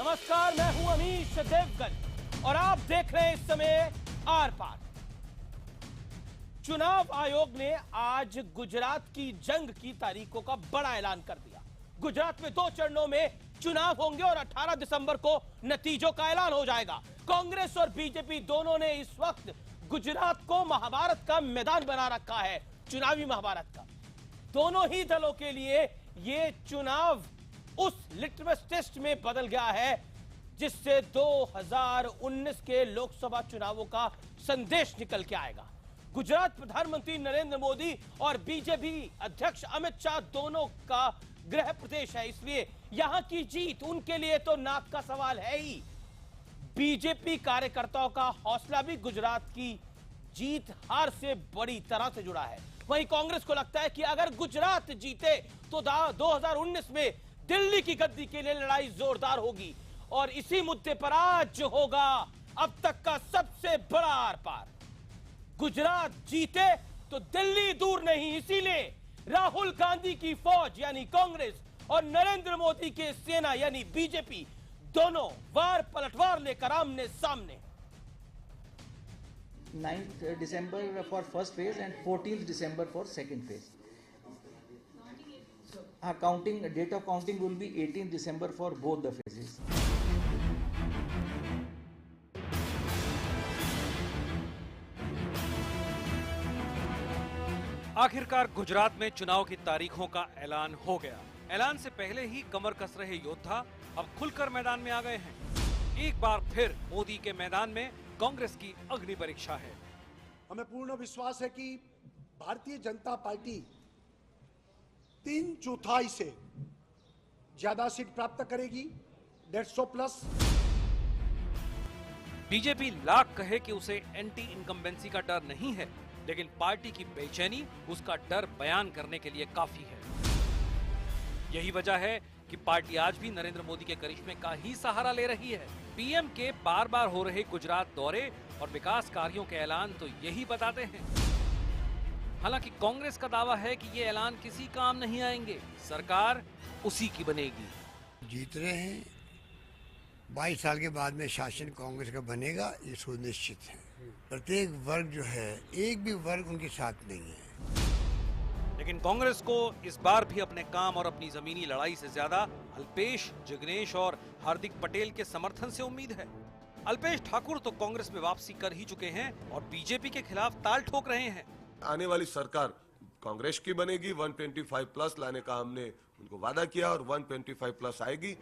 नमस्कार, मैं हूं अमीश देवगन और आप देख रहे हैं इस समय आर पार। चुनाव आयोग ने आज गुजरात की जंग की तारीखों का बड़ा ऐलान कर दिया। गुजरात में 2 चरणों में चुनाव होंगे और 18 दिसंबर को नतीजों का ऐलान हो जाएगा। कांग्रेस और बीजेपी दोनों ने इस वक्त गुजरात को महाभारत का मैदान बना रखा है, चुनावी महाभारत का। दोनों ही दलों के लिए यह चुनाव उस लिटमस टेस्ट में बदल गया है जिससे 2019 के लोकसभा चुनावों का संदेश निकल के आएगा। गुजरात प्रधानमंत्री नरेंद्र मोदी और बीजेपी अध्यक्ष अमित शाह दोनों का गृह प्रदेश है, इसलिए यहां की जीत उनके लिए तो नाक का सवाल है ही। बीजेपी कार्यकर्ताओं का हौसला भी गुजरात की जीत हार से बड़ी तरह से जुड़ा है। वहीं कांग्रेस को लगता है कि अगर गुजरात जीते तो 2019 में दिल्ली की गद्दी के लिए लड़ाई जोरदार होगी और इसी मुद्दे पर आज होगा अब तक का सबसे बड़ा आर पार। गुजरात जीते तो दिल्ली दूर नहीं, इसीलिए राहुल गांधी की फौज यानी कांग्रेस और नरेंद्र मोदी के सेना यानी बीजेपी दोनों वार पलटवार लेकर आमने सामने। 9th December for first phase and 14th December for second phase. Date of counting will be 18th December for both the phases. आखिरकार गुजरात में चुनाव की तारीखों का ऐलान हो गया। ऐलान से पहले ही कमर कस रहे योद्धा अब खुलकर मैदान में आ गए हैं। एक बार फिर मोदी के मैदान में कांग्रेस की अग्नि परीक्षा है। हमें पूर्ण विश्वास है कि भारतीय जनता पार्टी 3/4 से ज्यादा सीट प्राप्त करेगी, 150 प्लस। बीजेपी लाख कहे कि उसे एंटी इनकम्बेंसी का डर नहीं है, लेकिन पार्टी की बेचैनी उसका डर बयान करने के लिए काफी है। यही वजह है कि पार्टी आज भी नरेंद्र मोदी के करिश्मे का ही सहारा ले रही है। पीएम के बार बार हो रहे गुजरात दौरे और विकास कार्यों के ऐलान तो यही बताते हैं। हालांकि कांग्रेस का दावा है कि ये ऐलान किसी काम नहीं आएंगे, सरकार उसी की बनेगी। जीत रहे हैं, 22 साल के बाद में शासन कांग्रेस का बनेगा, ये सुनिश्चित है। प्रत्येक वर्ग जो है, एक भी वर्ग उनके साथ नहीं है। लेकिन कांग्रेस को इस बार भी अपने काम और अपनी जमीनी लड़ाई से ज्यादा अल्पेश, जिग्नेश और हार्दिक पटेल के समर्थन से उम्मीद है। अल्पेश ठाकुर तो कांग्रेस में वापसी कर ही चुके हैं और बीजेपी के खिलाफ ताल ठोक रहे हैं। आने वाली सरकार कांग्रेस की बनेगी, 125 प्लस लाने का हमने उनको वादा किया और 125 प्लस आएगी।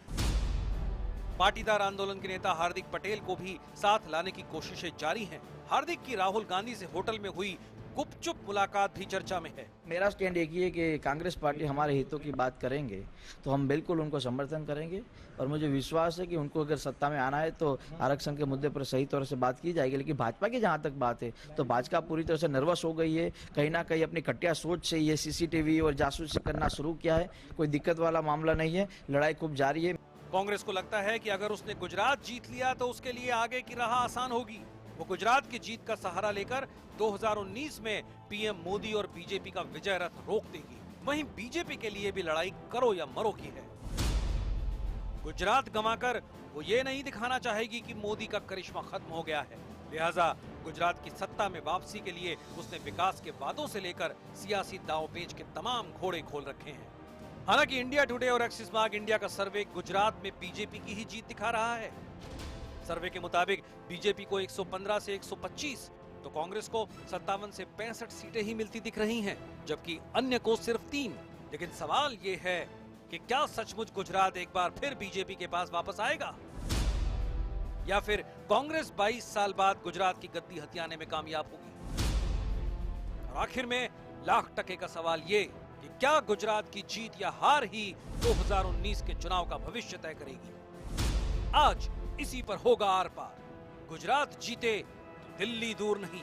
पाटीदार आंदोलन के नेता हार्दिक पटेल को भी साथ लाने की कोशिशें जारी हैं। हार्दिक की राहुल गांधी से होटल में हुई गुपचुप मुलाकात भी चर्चा में है। मेरा स्टैंड एक ही है कि कांग्रेस पार्टी हमारे हितों की बात करेंगे तो हम बिल्कुल उनको समर्थन करेंगे और मुझे विश्वास है कि उनको अगर सत्ता में आना है तो आरक्षण के मुद्दे पर सही तौर से बात की जाएगी। लेकिन भाजपा की जहां तक बात है तो भाजपा पूरी तरह से नर्वस हो गई है, कहीं ना कहीं अपनी घटिया सोच से ये सीसीटीवी और जासूसी करना शुरू किया है। कोई दिक्कत वाला मामला नहीं है, लड़ाई खूब जारी है। कांग्रेस को लगता है कि अगर उसने गुजरात जीत लिया तो उसके लिए आगे की राह आसान होगी। वो गुजरात की जीत का सहारा लेकर 2019 में पीएम मोदी और बीजेपी का विजय रथ रोक देगी। वहीं बीजेपी के लिए भी लड़ाई करो या मरो की है। गुजरात गंवाकर वो ये नहीं दिखाना चाहेगी कि मोदी का करिश्मा खत्म हो गया है। लिहाजा गुजरात की सत्ता में वापसी के लिए उसने विकास के वादों से लेकर सियासी दांव-पेच के तमाम घोड़े खोल रखे हैं। हालांकि इंडिया टुडे और एक्सिस मार्क इंडिया का सर्वे गुजरात में बीजेपी की ही जीत दिखा रहा है। सर्वे के मुताबिक बीजेपी को 115 से 125 तो कांग्रेस को 57 से 65 सीटें ही मिलती दिख रही हैं, जबकि अन्य को सिर्फ 3। लेकिन सवाल ये है कि क्या सचमुच गुजरात एक बार फिर बीजेपी के पास वापस आएगा या फिर कांग्रेस 22 साल बाद गुजरात की गद्दी हथियाने में कामयाब होगी। और आखिर में लाख टके का सवाल ये कि क्या गुजरात की जीत या हार ही 2019 के चुनाव का भविष्य तय करेगी। आज इसी पर होगा आर पार। गुजरात जीते तो दिल्ली दूर नहीं।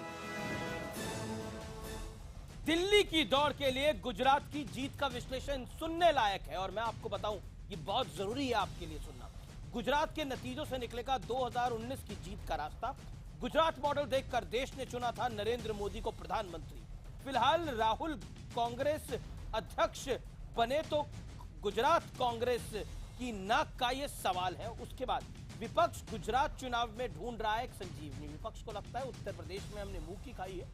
दिल्ली की दौड़ के लिए गुजरात की जीत का विश्लेषण सुनने लायक है और मैं आपको बताऊं ये बहुत जरूरी है आपके लिए सुनना। गुजरात के नतीजों से निकलेगा 2019 की जीत का रास्ता। गुजरात मॉडल देखकर देश ने चुना था नरेंद्र मोदी को प्रधानमंत्री। फिलहाल राहुल कांग्रेस अध्यक्ष बने तो गुजरात कांग्रेस की नाक का ये सवाल है। उसके बाद विपक्ष गुजरात चुनाव में ढूंढ रहा है एक संजीवनी। विपक्ष को लगता है उत्तर प्रदेश में हमने मुंह की खाई है,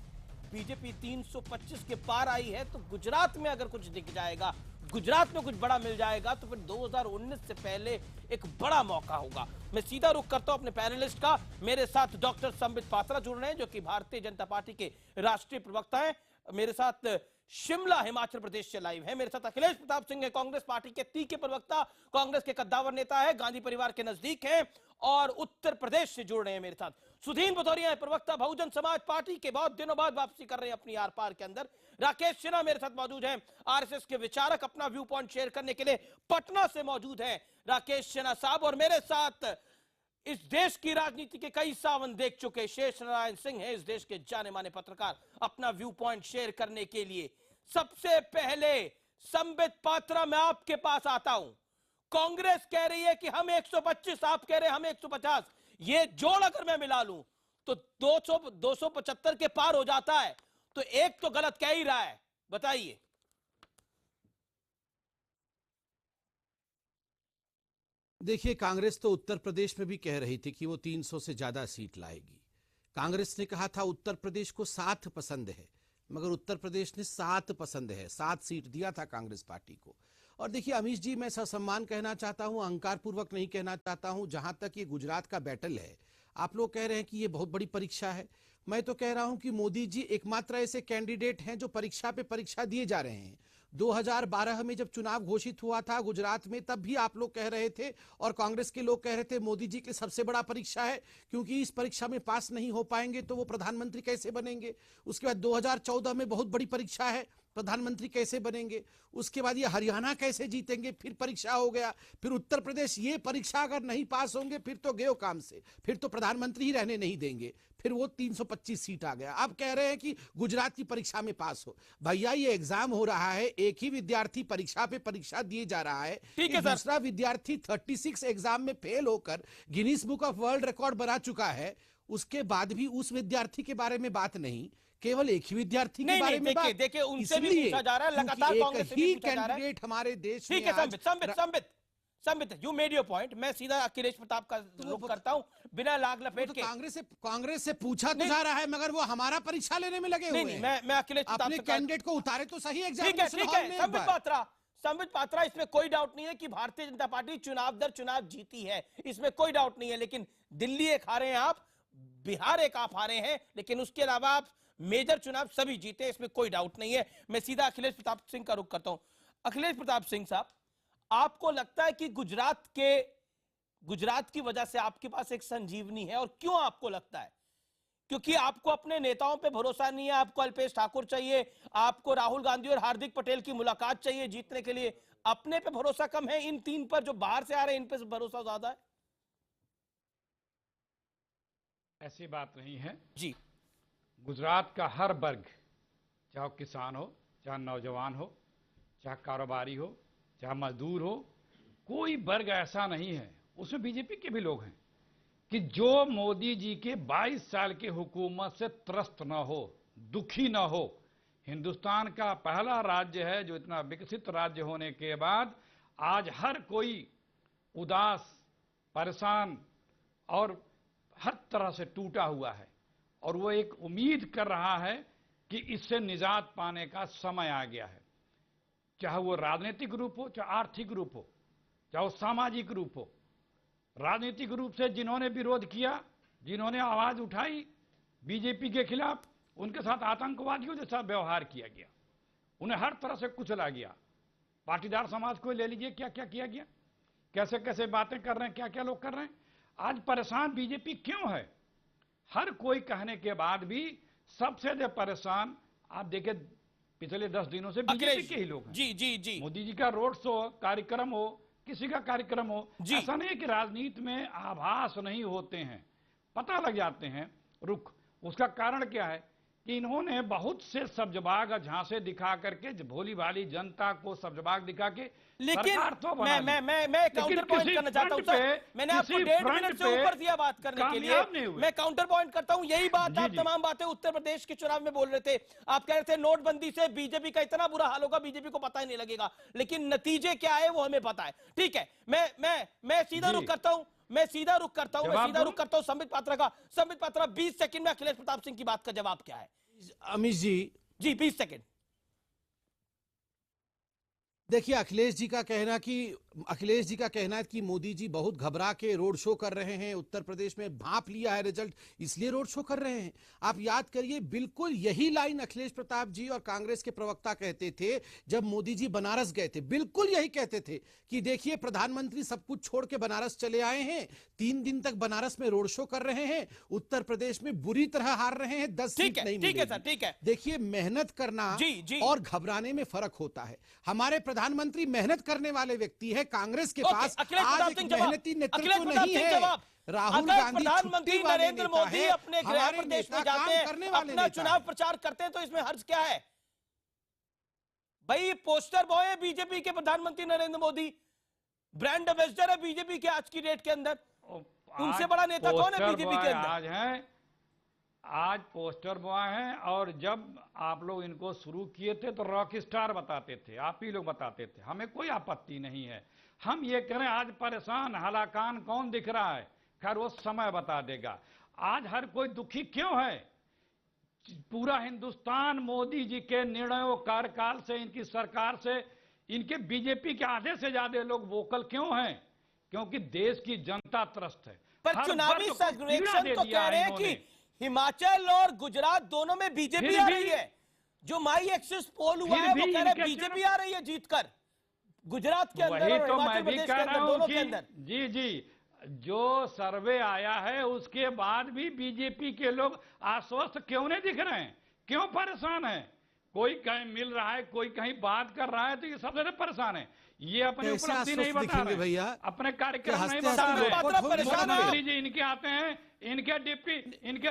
बीजेपी 325 के पार आई है, तो गुजरात में अगर कुछ दिख जाएगा, गुजरात में कुछ बड़ा मिल जाएगा, तो फिर 2019 से पहले एक बड़ा मौका होगा। मैं सीधा रुख करता हूं अपने पैनलिस्ट का। मेरे साथ डॉक्टर संबित पात्रा जुड़ रहे हैं, जो कि भारतीय जनता पार्टी के राष्ट्रीय प्रवक्ता हैं। मेरे साथ शिमला हिमाचल प्रदेश से लाइव है। मेरे साथ अखिलेश प्रताप सिंह है, कांग्रेस पार्टी के तीखे प्रवक्ता, कांग्रेस के कद्दावर नेता है, गांधी परिवार के नजदीक हैं और उत्तर प्रदेश से जुड़ रहे हैं। मेरे साथ सुधीन भदौरिया है, प्रवक्ता बहुजन समाज पार्टी के, बहुत दिनों बाद वापसी कर रहे हैं अपनी आर पार के अंदर। राकेश सिन्हा मेरे साथ मौजूद हैं, आरएसएस के विचारक, अपना व्यू पॉइंट शेयर करने के लिए पटना से मौजूद हैं राकेश सिन्हा साहब। और मेरे साथ इस देश की राजनीति के कई सावन देख चुके शेष नारायण सिंह हैं, इस देश के जाने माने पत्रकार, अपना व्यू पॉइंट शेयर करने के लिए। सबसे पहले संबित पात्रा, मैं आपके पास आता हूं। कांग्रेस कह रही है कि हम 125, आप कह रहे हैं हम 150, ये जोड़ अगर मैं मिला लूं तो 275 के पार हो जाता है, तो एक तो गलत कह ही रहा है, बताइए। देखिए, कांग्रेस तो उत्तर प्रदेश में भी कह रही थी कि वो 300 से ज्यादा सीट लाएगी। कांग्रेस ने कहा था उत्तर प्रदेश को 7 पसंद है, मगर उत्तर प्रदेश ने 7 पसंद है, 7 सीट दिया था कांग्रेस पार्टी को। और देखिए अमीश जी, मैं ससम्मान कहना चाहता हूं, अहंकार पूर्वक नहीं कहना चाहता हूं। जहां तक ये गुजरात का बैटल है, आप लोग कह रहे हैं कि ये बहुत बड़ी परीक्षा है, मैं तो कह रहा हूं कि मोदी जी एकमात्र ऐसे कैंडिडेट हैं जो परीक्षा पे परीक्षा दिए जा रहे हैं। 2012 में जब चुनाव घोषित हुआ था गुजरात में, तब भी आप लोग कह रहे थे और कांग्रेस के लोग कह रहे थे मोदी जी के सबसे बड़ा परीक्षा है, क्योंकि इस परीक्षा में पास नहीं हो पाएंगे तो वो प्रधानमंत्री कैसे बनेंगे। उसके बाद 2014 में बहुत बड़ी परीक्षा है, प्रधानमंत्री कैसे बनेंगे। उसके बाद ये हरियाणा कैसे जीतेंगे, फिर परीक्षा हो गया। फिर उत्तर प्रदेश, ये परीक्षा अगर नहीं पास होंगे फिर तो गए काम से, फिर तो प्रधानमंत्री ही रहने नहीं देंगे। फिर वो 325 सीट आ गया। अब कह रहे हैं कि गुजरात की परीक्षा में पास हो। भैया, ये एग्जाम हो रहा है, एक ही विद्यार्थी परीक्षा पे परीक्षा दिए जा रहा है, दूसरा विद्यार्थी 36 एग्जाम में फेल होकर Guinness book of world record बना चुका है। उसके बाद भी उस विद्यार्थी के बारे में बात नहीं, केवल एक ही विद्यार्थी के बारे में बात। देखिए उनसे भी पूछा जा रहा है, लगातार कांग्रेस से भी पूछा जा रहा है। कैंडिडेट हमारे देश में। ठीक है Sambit, you made your point. मैं सीधा अखिलेश प्रताप का रुख करता हूं, बिना लाग लपेट के। कांग्रेस से पूछा तो जा रहा है, मगर वो हमारा परीक्षा लेने में लगे हुए हैं। मैं अखिलेश प्रताप अपने कैंडिडेट को उतारे तो सही एग्जाम। ठीक है संबित पात्रा, इसमें कोई डाउट नहीं है कि भारतीय जनता पार्टी चुनाव दर चुनाव जीती है, इसमें कोई डाउट नहीं है। लेकिन दिल्ली एक हारे हैं आप, बिहार एक आप हारे हैं, लेकिन उसके अलावा आप मेजर चुनाव सभी जीते, इसमें कोई डाउट नहीं है। मैं सीधा अखिलेश प्रताप सिंह का रुख करता हूं। अखिलेश प्रताप सिंह साहब, आपको लगता है कि गुजरात की वजह से आपके पास एक संजीवनी है, और क्यों आपको लगता है? क्योंकि आपको अपने नेताओं पे भरोसा नहीं है, आपको अल्पेश ठाकुर चाहिए, आपको राहुल गांधी और हार्दिक पटेल की मुलाकात चाहिए जीतने के लिए, अपने पे भरोसा कम है, इन 3 पर जो बाहर से आ रहे हैं इन पे भरोसा ज्यादा है? ऐसी बात नहीं है जी। गुजरात का हर वर्ग, चाहे किसान हो, चाहे नौजवान हो, चाहे कारोबारी हो, चाहे मजदूर हो, कोई वर्ग ऐसा नहीं है, उसमें बीजेपी के भी लोग हैं, कि जो मोदी जी के 22 साल की हुकूमत से त्रस्त न हो, दुखी न हो। हिंदुस्तान का पहला राज्य है जो इतना विकसित राज्य होने के बाद आज हर कोई उदास, परेशान और हर तरह से टूटा हुआ है, और वो एक उम्मीद कर रहा है कि इससे निजात पाने का समय आ गया है। चाहे वो राजनीतिक रूप हो, चाहे आर्थिक रूप हो, चाहे वो सामाजिक रूप हो। राजनीतिक रूप से जिन्होंने विरोध किया, जिन्होंने आवाज उठाई बीजेपी के खिलाफ, उनके साथ आतंकवादियों जैसा व्यवहार किया गया, उन्हें हर तरह से कुचला गया। पाटीदार समाज को ले लीजिए, क्या क्या किया गया, कैसे कैसे बातें कर रहे हैं, क्या क्या लोग कर रहे हैं। आज परेशान बीजेपी क्यों है? हर कोई कहने के बाद भी सबसे ज्यादा परेशान आप देखिए पिछले 10 दिनों से बीजेपी के ही लोग हैं। जी। मोदी जी का रोड शो कार्यक्रम हो, किसी का कार्यक्रम हो, ऐसा नहीं है कि राजनीति में आभास नहीं होते हैं, पता लग जाते हैं रुख। उसका कारण क्या है कि इन्होंने बहुत से सब्जबाग और झांसे दिखा करके भोली भाली जनता को सब्जबाग दिखा के लेकिन सरकार तो बना ली। मैं काउंटर पॉइंट करना चाहता हूं सर। मैंने आपको 1.5 मिनट से ऊपर दिया बात करने के लिए। मैं काउंटर पॉइंट करता हूं। यही बात आप तमाम बातें उत्तर प्रदेश के चुनाव में बोल रहे थे। आप कह रहे थे नोटबंदी से बीजेपी का इतना बुरा हाल होगा, बीजेपी को पता ही नहीं लगेगा, लेकिन नतीजे क्या है वो हमें पता है। ठीक है, मैं सीधा रुख करता हूं। मैं सीधा रुख करता हूं संबित पात्रा का। संबित पात्रा, 20 सेकंड में अखिलेश प्रताप सिंह की बात का जवाब क्या है? अमित जी 20 सेकंड। देखिए, अखिलेश जी का कहना है कि मोदी जी बहुत घबरा के रोड शो कर रहे हैं, उत्तर प्रदेश में भांप लिया है रिजल्ट, इसलिए रोड शो कर रहे हैं। आप याद करिए, बिल्कुल यही लाइन अखिलेश प्रताप जी और कांग्रेस के प्रवक्ता कहते थे जब मोदी जी बनारस गए थे। बिल्कुल यही कहते थे कि देखिए, प्रधानमंत्री सब कुछ छोड़ के बनारस चले आए हैं, 3 दिन तक बनारस में रोड शो कर रहे हैं, उत्तर प्रदेश में बुरी तरह हार रहे हैं, 10 सीट नहीं मिलेगी। ठीक है सर, ठीक है। देखिए, मेहनत करना और घबराने में फर्क होता है। हमारे प्रधानमंत्री मेहनत करने वाले व्यक्ति है। कांग्रेस के पास आज एक मेहनती नेतृत्व नहीं है। राहुल गांधी प्रधानमंत्री नरेंद्र मोदी अपने गृह प्रदेश में जाते हैं, अपना चुनाव प्रचार करते हैं, तो इसमें हर्ज क्या है भाई? पोस्टर बॉय है बीजेपी के प्रधानमंत्री नरेंद्र मोदी, ब्रांड एम्बेसडर है बीजेपी के आज की डेट के अंदर। उनसे बड़ा नेता कौन है बीजेपी के अंदर? आज पोस्टर बॉय हैं, और जब आप लोग इनको शुरू किए थे तो रॉक स्टार बताते थे, आप ही लोग बताते थे। हमें कोई आपत्ति नहीं है। हम ये करें, आज परेशान हलाकान कौन दिख रहा है, खैर वो समय बता देगा। आज हर कोई दुखी क्यों है? पूरा हिंदुस्तान मोदी जी के निर्णयों, कार्यकाल से, इनकी सरकार से, इनके बीजेपी के आधे से ज्यादा लोग वोकल क्यों हैं? क्योंकि देश की जनता त्रस्त है। पर चुनावी सर्वेक्षण तो कह रहे हैं कि हिमाचल और गुजरात दोनों में बीजेपी आ रही है। जो माई एक्सिस पोल हुआ है वो कह रहे हैं बीजेपी आ रही है जीतकर, गुजरात के अंदर और हिमाचल प्रदेश के अंदर, दोनों के अंदर। जी, जो सर्वे आया है उसके बाद भी बीजेपी के लोग आश्वस्त क्यों नहीं दिख रहे हैं? क्यों परेशान है? कोई कहीं मिल रहा है, कोई कहीं बात कर रहा है, तो ये सबसे परेशान है। ये अपने उपलब्धि नहीं बता रहे भैया, अपने कार्यक्रम नहीं बता रहे। मुख्यमंत्री जी इनके आते हैं, इनके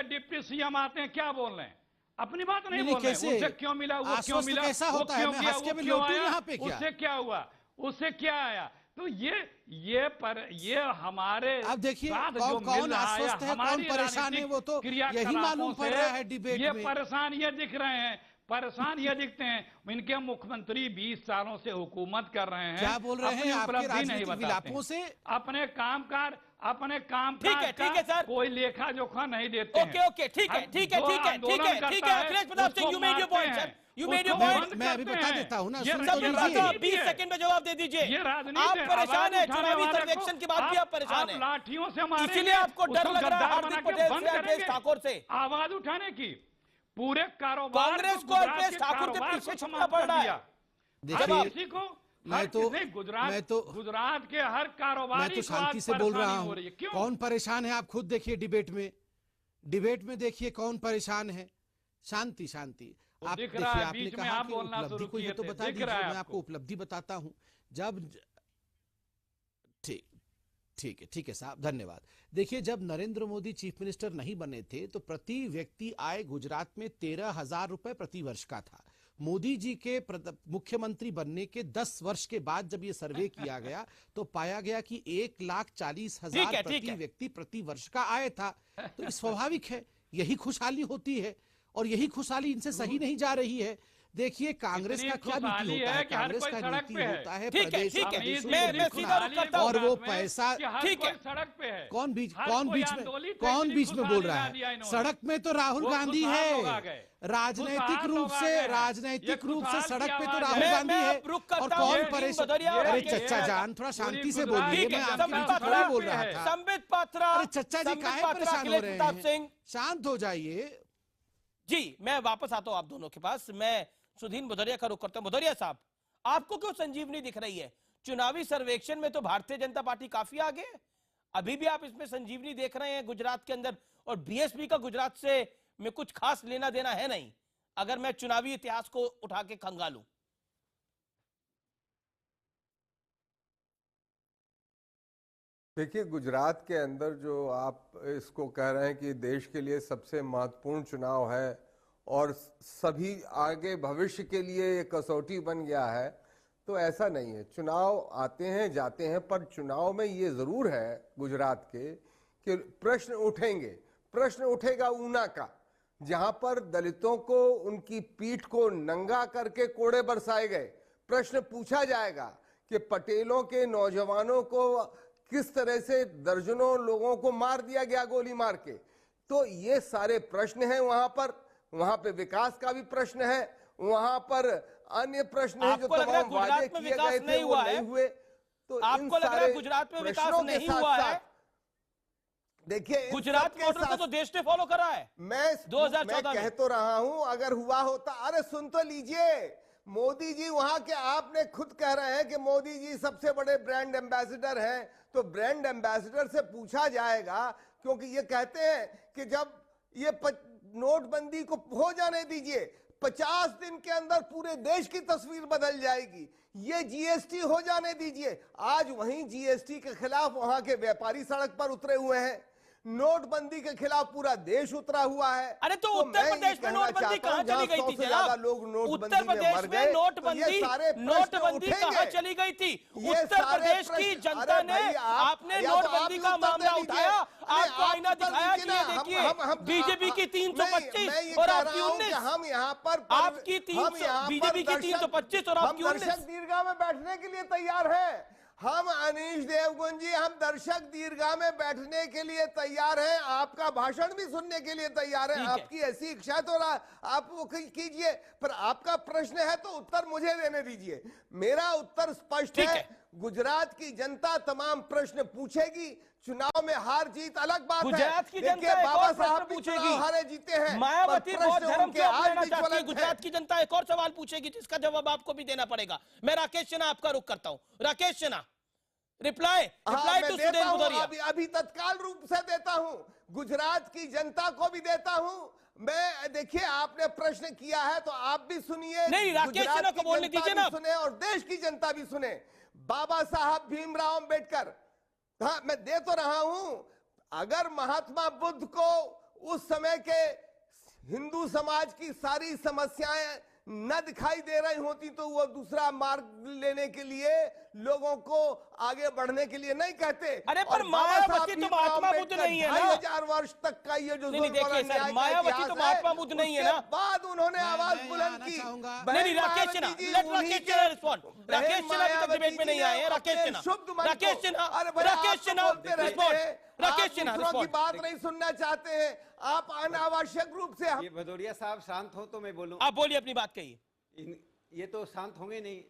डिप्टी सीएम आते हैं, क्या बोल रहे हैं? अपनी बात नहीं बोल रहे। उससे क्यों मिला, वो क्यों मिला, वो क्यों गया, वो क्यों आया, उससे क्या हुआ, उससे क्या आया? तो ये हमारे अब देखिए, कौन आश्वस्त है, कौन परेशान है, वो तो यही मालूम पड़ रहा है डिबेट में। ये परेशान ये दिख रहे हैं, परेशान ये दिखते हैं। इनके मुख्यमंत्री 20 सालों से हुकूमत कर रहे हैं, क्या बोल रहे हैं? आपके राजनीतिक विलापों से अपने कामकाज ठीक है सर, कोई लेखा जोखा नहीं देते। ओके, ठीक है Akhilesh Pratap Singh, you made your point sir, you made your point. मैं अभी बता देता हूं ना, 20 सेकंड में जवाब दे दीजिए। आप परेशान है, चुनावी सर्वेक्षण की बात भी आप परेशान है, लाठियों से मारेंगे, इसीलिए आपको डर लग रहा है हार्दिक पटेल से, अल्पेश ठाकुर से आवाज उठाने की। पूरे कारोबार कांग्रेस को अल्पेश ठाकुर के पीछे छुपना पड़ रहा है। देखिए, गुजरात के हर कारोबारी, मैं तो शांति से बोल रहा हूँ। कौन परेशान है आप खुद देखिए, डिबेट में देखिए कौन परेशान है। शांति आप देखिए, आपने कहा कि उपलब्धि को ये तो बता दीजिए, मैं आपको उपलब्धि बताता हूँ। जब ठीक है साहब, धन्यवाद। देखिए, जब नरेंद्र मोदी चीफ मिनिस्टर नहीं बने थे तो प्रति व्यक्ति आय गुजरात में 13,000 रुपए प्रति वर्ष का था। मोदी जी के मुख्यमंत्री बनने के 10 वर्ष के बाद जब ये सर्वे किया गया तो पाया गया कि 1,40,000 प्रति व्यक्ति प्रति वर्ष का आय था। तो स्वाभाविक है, यही खुशहाली होती है, और यही खुशहाली इनसे सही नहीं जा रही है। देखिए, कांग्रेस का क्या नीति होता है? कांग्रेस का नीति होता है प्रदेश और वो पैसा, ठीक है, सड़क पे है। कौन बीच में बोल रहा है? सड़क में तो राहुल गांधी है, राजनैतिक रूप से सड़क पे तो राहुल गांधी है। और कौन परेशान? अरे चच्चा जान, थोड़ा शांति से बोलिए, मैं आपकी थोड़ा बोल रहा था। संबित पात्रा, अरे चच्चा जी काहे परेशान हो रहे हैं? शांत हो जाइए जी। मैं वापस आता हूं आप दोनों के पास। मैं सुधीन भदौरिया का रुख करता हूं। भदौरिया साहब, आपको क्यों संजीवनी दिख रही है? चुनावी सर्वेक्षण में तो भारतीय जनता पार्टी काफी आगे है, अभी भी आप इसमें संजीवनी देख रहे हैं गुजरात के अंदर, और बीएसपी का गुजरात से में कुछ खास लेना देना है नहीं, अगर मैं चुनावी इतिहास को उठा के खंगालूं। देखिए, गुजरात के अंदर जो आप इसको कह रहे हैं कि देश के लिए सबसे महत्वपूर्ण चुनाव है, और सभी आगे भविष्य के लिए एक कसौटी बन गया है, तो ऐसा नहीं है। चुनाव आते हैं जाते हैं, पर चुनाव में ये जरूर है गुजरात के कि प्रश्न उठेंगे। प्रश्न उठेगा ऊना का, जहां पर दलितों को उनकी पीठ को नंगा करके कोड़े बरसाए गए। प्रश्न पूछा जाएगा कि पटेलों के नौजवानों को किस तरह से दर्जनों लोगों को मार दिया गया गोली मार के। तो ये सारे प्रश्न हैं वहां पे विकास का भी प्रश्न है, वहां पर अन्य प्रश्न है जो तमाम वादे किए गए थे वो नहीं हुए। तो आपको लग रहा है गुजरात में विकास नहीं हुआ है? देखिए, गुजरात मॉडल को तो देश ने फॉलो करा है। मैं 2014 कह तो रहा हूं, अगर हुआ होता। अरे सुन तो लीजिए, मोदी जी वहां के, आपने खुद कह रहे हैं कि मोदी जी सबसे बड़े ब्रांड एम्बेसडर हैं, तो ब्रांड एम्बेसडर से पूछा जाएगा, क्योंकि ये कहते हैं कि जब ये नोटबंदी को हो जाने दीजिए, 50 दिन के अंदर पूरे देश की तस्वीर बदल जाएगी। ये जीएसटी हो जाने दीजिए। आज वहीं जीएसटी के खिलाफ वहां के व्यापारी सड़क पर उतरे हुए हैं, नोटबंदी के खिलाफ पूरा देश उतरा हुआ है। अरे तो उत्तर प्रदेश में नोटबंदी कहां चली गई थी जनाब? उत्तर प्रदेश में नोटबंदी कहां चली गई थी? उत्तर प्रदेश की जनता ने, आपने नोटबंदी का मामला उठाया, आपको आईना दिखाया कि ये देखिए बीजेपी की 325 और आपकी 19। हम यहाँ पर आपकी 300, बीजेपी की 325 और आपकी 19। दर्शक दीर्घा में बैठने के लिए तैयार है। हम अनीश देवगुन जी, हम दर्शक दीर्घा में बैठने के लिए तैयार हैं, आपका भाषण भी सुनने के लिए तैयार हैं। आपकी ऐसी इच्छा तो आप वो कीजिए, पर आपका प्रश्न है तो उत्तर मुझे देने दीजिए। मेरा उत्तर स्पष्ट है, गुजरात की जनता तमाम प्रश्न पूछेगी। चुनाव में हार जीत अलग बात है। गुजरात की जनता बाबा साहब पूछेगी, हारे जीते हैं, मायावती बौद्ध धर्म क्यों अपनाना चाहती है? गुजरात की जनता एक और सवाल पूछेगी जिसका जवाब आपको भी देना पड़ेगा। मैं राकेश सिन्हा आपका रुख करता हूं। Rakesh Sinha, reply to Sunil Bhadauria. अभी तत्काल रूप से देता हूं, गुजरात की जनता को भी देता हूं मैं। देखिए, आपने प्रश्न किया है तो आप भी सुनिए, नहीं, राकेश सिन्हा को बोलने दीजिए ना, सुने और देश की जनता भी सुने। बाबा साहब भीमराव अंबेडकर, हाँ मैं दे तो रहा हूं, अगर महात्मा बुद्ध को उस समय के हिंदू समाज की सारी समस्याएं न दिखाई दे रही होती तो वो दूसरा मार्ग लेने के लिए लोगों को आगे बढ़ने के लिए नहीं कहते। अरे पर मायावती तो महात्मा बुद्ध नहीं है ना। 2000 वर्ष तक का ये जो देखिए सर, मायावती तो महात्मा बुद्ध नहीं है ना। बाद उन्होंने आवाज बुलंद की। नहीं, राकेश सिन्हा, लेट राकेश सिन्हा रिस्पॉन्ड। राकेश सिन्हा अभी तक डिबेट में नहीं आए हैं। राकेश सिन्हा, राकेश सिन्हा, राकेश सिन्हा रिस्पॉन्ड। राकेश सिन्हा की बात नहीं सुनना चाहते हैं आप, अनावश्यक रूप से। ये भदौरिया साहब शांत हो तो मैं बोलूं। आप बोलिए, अपनी बात कहिए। ये तो शांत होंगे नहीं।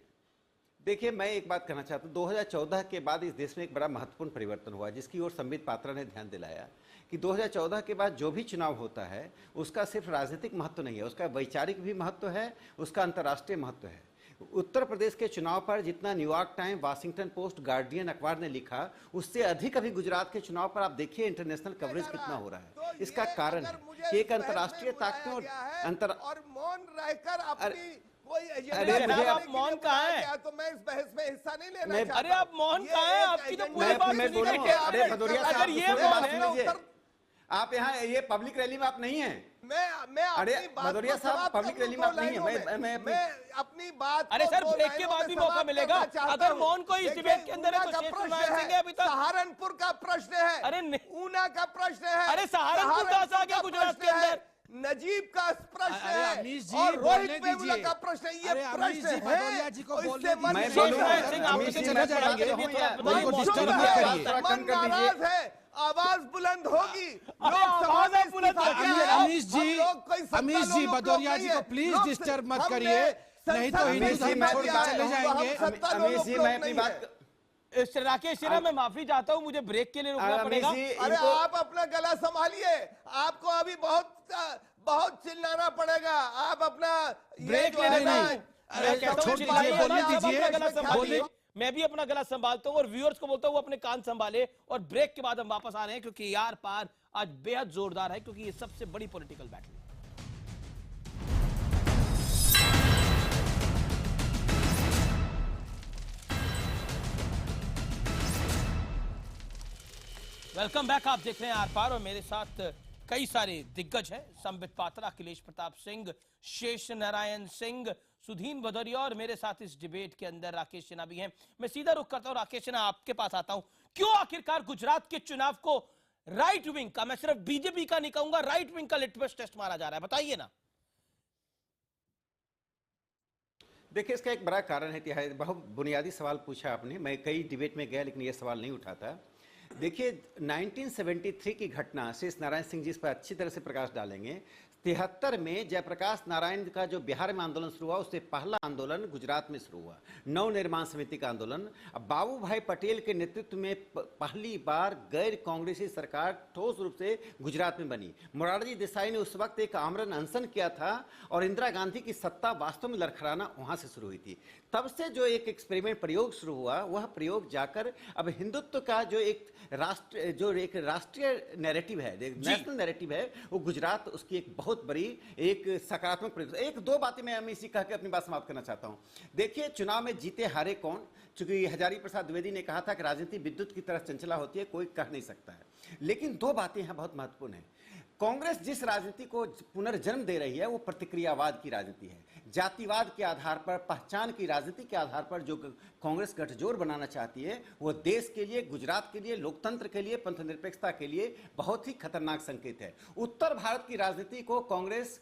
देखिए, मैं एक बात कहना चाहता हूं, 2014 के बाद इस देश में एक बड़ा महत्वपूर्ण परिवर्तन हुआ, जिसकी ओर संबित पात्रा ने ध्यान दिलाया कि 2014 के बाद जो भी चुनाव होता है उसका सिर्फ राजनीतिक महत्व नहीं है, उसका वैचारिक भी महत्व है, उसका अंतर्राष्ट्रीय महत्व है। उत्तर प्रदेश के चुनाव पर जितना New York time, Washington post, guardian अखबार ने लिखा, उससे अधिक अभी गुजरात के चुनाव पर आप देखिए इंटरनेशनल कवरेज कितना हो रहा है। इसका कारण है कि एक अंतर्राष्ट्रीय ताकतों और मौन रहकर अपनी अरे आप मौन कहाँ है? तो मैं इस बहस में हिस्सा नहीं लेना चाहता। अरे आप मौन कहाँ है? आपकी तो पूरी बात सुनी गई। अरे भदौरिया साहब, अगर ये मौन है, आप यहाँ ये पब्लिक रैली में आप नहीं हैं। मैं अरे भदौरिया साहब, पब्लिक रैली में आप नहीं है। मैं अपनी बात। अरे सर, ब्रेक के बाद भी मौका मिलेगा। अगर मौन को इस डिबेट के अंदर है तो शेष सुनाए देंगे। अभी तक सहारनपुर का प्रश्न है, अरे ऊना का प्रश्न है, अरे सहारनपुर कहां से आ गया गुजरात के अंदर? नजीब का प्रश्न है और रोहित वेमुला का प्रश्न है। ये प्रश्न है, भदौरिया जी को बोलने मन नाराज है, आवाज बुलंद होगी। अमीश जी, भदौरिया जी को प्लीज डिस्टर्ब मत करिए, नहीं तो हिंदू धर्म छोड़ के चले जाएंगे। अमीश जी, मैं अपनी बात। राकेश सिन्हा, मैं माफी चाहता हूं, मुझे ब्रेक के लिए रुकना पड़ेगा। अरे आप अपना गला संभालिए, आपको अभी बहुत चिल्लाना पड़ेगा। आप अपना ब्रेक लेने नहीं, मैं भी अपना गला संभालता हूं और व्यूअर्स को बोलता हूं अपने कान संभाले। और ब्रेक के बाद हम वापस आ रहे हैं, क्योंकि यार पार आज बेहद जोरदार है, क्योंकि ये सबसे बड़ी पॉलिटिकल बैटल है। वेलकम बैक, आप देख रहे हैं आर पार और मेरे साथ कई सारे दिग्गज हैं, संबित पात्रा, अखिलेश प्रताप सिंह, शेष नारायण सिंह, सुधीन भदौरिया और मेरे साथ इस डिबेट के अंदर राकेश सिन्हा भी हैं। मैं सीधा रुख करता हूं, राकेश सिन्हा आपके पास आता हूं। क्यों आखिरकार गुजरात के चुनाव को राइट विंग का, मैं सिर्फ बीजेपी का नहीं कहूंगा, राइट विंग का लिटमस टेस्ट माना जा रहा है, बताइए ना। देखिए, इसका एक बड़ा कारण है, बहुत बुनियादी सवाल पूछा आपने। मैं कई डिबेट में गया लेकिन यह सवाल नहीं उठाता। देखिए, 1973 की घटना शेष नारायण सिंह जी इस पर अच्छी तरह से प्रकाश डालेंगे। 73 में जयप्रकाश नारायण का जो बिहार में आंदोलन शुरू हुआ, उससे पहला आंदोलन गुजरात में शुरू हुआ, नव निर्माण समिति का आंदोलन। अब बाबू भाई पटेल के नेतृत्व में पहली बार गैर कांग्रेसी सरकार ठोस रूप से गुजरात में बनी। मोरारजी देसाई ने उस वक्त एक आमरण अनशन किया था और इंदिरा गांधी की सत्ता वास्तव में लड़खड़ाना वहां से शुरू हुई थी। तब से जो एक एक्सपेरिमेंट प्रयोग शुरू हुआ, वह प्रयोग जाकर अब हिंदुत्व का जो एक राष्ट्रीय नैरेटिव है, नेशनल नैरेटिव है, वो गुजरात उसकी एक बहुत बड़ी एक सकारात्मक प्रयोग। एक दो बातें मैं इसी कह के अपनी बात समाप्त करना चाहता हूं। देखिए, चुनाव में जीते हारे कौन, चूंकि हजारी प्रसाद द्विवेदी ने कहा था कि राजनीति विद्युत की तरह चंचला होती है, कोई कह नहीं सकता है। लेकिन दो बातें यहां बहुत महत्वपूर्ण है। कांग्रेस जिस राजनीति को पुनर्जन्म दे रही है, वो प्रतिक्रियावाद की राजनीति है। जातिवाद के आधार पर, पहचान की राजनीति के आधार पर जो कांग्रेस गठजोड़ बनाना चाहती है, वो देश के लिए, गुजरात के लिए, लोकतंत्र के लिए, पंथनिरपेक्षता के लिए बहुत ही खतरनाक संकेत है। उत्तर भारत की राजनीति को कांग्रेस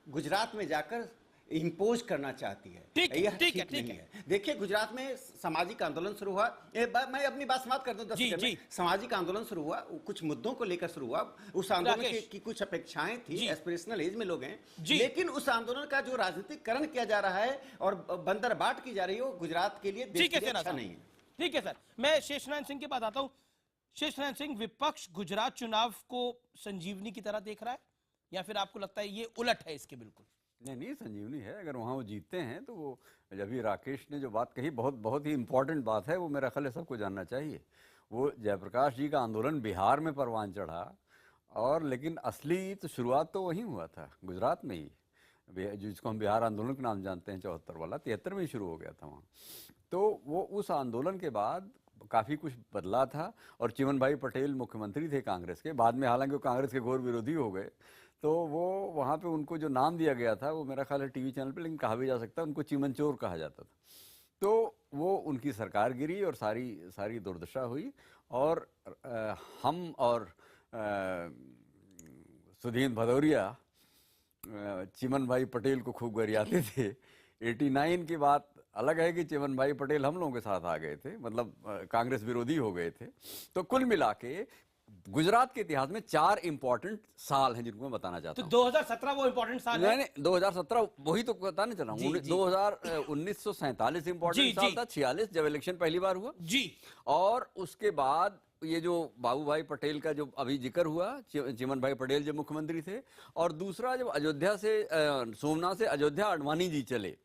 गुजरात में जाकर इंपोज करना चाहती है। यह ठीक नहीं है। देखिए, गुजरात में सामाजिक आंदोलन शुरू हुआ। मैं अपनी बात समाप्त कर दूं 10 सेकंड में। सामाजिक आंदोलन शुरू हुआ, कुछ मुद्दों को लेकर शुरू हुआ। उस आंदोलन की कुछ अपेक्षाएं थी, एस्पिरेशनल एज में लोग हैं, लेकिन उस आंदोलन का जो राजनीतिकरण किया जा रहा है और बंदरबाट की जा रही है, गुजरात के लिए अच्छा नहीं है। ठीक है सर, मैं शेषनारायण सिंह के पास आता हूं। शेषनारायण सिंह, विपक्ष गुजरात चुनाव को संजीवनी की तरह देख रहा है या फिर आपको लगता है ये उलट है इसके? बिल्कुल नहीं, संजीवनी है। अगर वहाँ वो जीतते हैं तो वो, अभी राकेश ने जो बात कही, बहुत ही इंपॉर्टेंट बात है, वो मेरा ख्याल है सबको जानना चाहिए। वो जयप्रकाश जी का आंदोलन बिहार में परवान चढ़ा, और लेकिन असली तो शुरुआत तो वहीं हुआ था, गुजरात में ही, जिसको हम बिहार आंदोलन के नाम जानते हैं, 74 वाला, 73 में ही शुरू हो गया था वहाँ। तो वो उस आंदोलन के बाद काफ़ी कुछ बदला था, और चिमन भाई पटेल मुख्यमंत्री थे कांग्रेस के। बाद में हालांकि वो कांग्रेस के घोर विरोधी हो गए, तो वो वहाँ पे उनको जो नाम दिया गया था, वो मेरा ख्याल है टीवी चैनल पे, लेकिन कहा भी जा सकता है, उनको चिमन चोर कहा जाता था। तो वो उनकी सरकार गिरी और सारी दुर्दशा हुई। और हम और सुधीन भदौरिया चिमन भाई पटेल को खूब गरियाते थे। 89 की बात अलग है कि चिमन भाई पटेल हम लोगों के साथ आ गए थे, मतलब कांग्रेस विरोधी हो गए थे। तो कुल मिला के गुजरात के इतिहास में 4 इंपॉर्टेंट साल हैं जिनको मैं बताना चाहता हूं। 2017 वो इंपॉर्टेंट साल है? नहीं, 2017 वही तो बताने चला हूं। 1947 इंपॉर्टेंट साल था, 46 जब इलेक्शन पहली बार हुआ जी। और उसके बाद ये जो बाबू भाई पटेल का जो अभी जिक्र हुआ, चिमन भाई पटेल जब मुख्यमंत्री थे, और दूसरा जब अयोध्या से, सोमनाथ से अयोध्या आडवाणी जी चले,